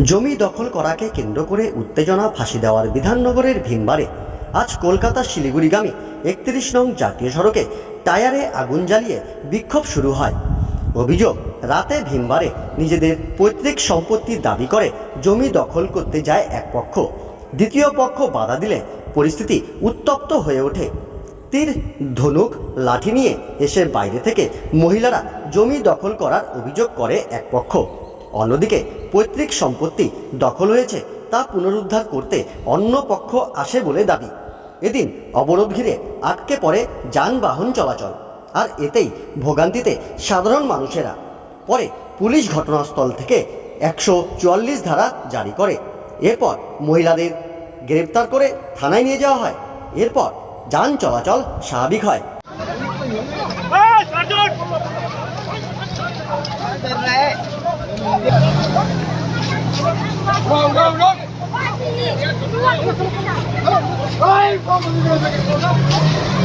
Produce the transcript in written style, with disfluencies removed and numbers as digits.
জমি দখল করাকে কেন্দ্র করে উত্তেজনা ফাঁসি দেওয়ার বিধাননগরের ভীমবারে আজ কলকাতা শিলিগুড়িগামী ৩১ নং জাতীয় সড়কে টায়ারে আগুন জ্বালিয়ে বিক্ষোভ শুরু হয়। অভিযোগ, রাতে ভীমবারে নিজেদের পৈতৃক সম্পত্তির দাবি করে জমি দখল করতে যায় এক পক্ষ, দ্বিতীয় পক্ষ বাধা দিলে পরিস্থিতি উত্তপ্ত হয়ে ওঠে। তীর, ধনুক, লাঠি নিয়ে এসে বাইরে থেকে মহিলারা জমি দখল করার অভিযোগ করে এক পক্ষ। অন্যদিকে পৈতৃক সম্পত্তি দখল হয়েছে তা পুনরুদ্ধার করতে অন্য পক্ষ আসে বলে দাবি। এদিন অবরোধ ঘিরে আটকে পড়ে যানবাহন চলাচল, আর এতেই ভোগান্তিতে সাধারণ মানুষেরা। পরে পুলিশ ঘটনাস্থল থেকে ১৪৪ ধারা জারি করে। এরপর মহিলাদের গ্রেপ্তার করে থানায় নিয়ে যাওয়া হয়। এরপর যান চলাচল স্বাভাবিক হয়। Go!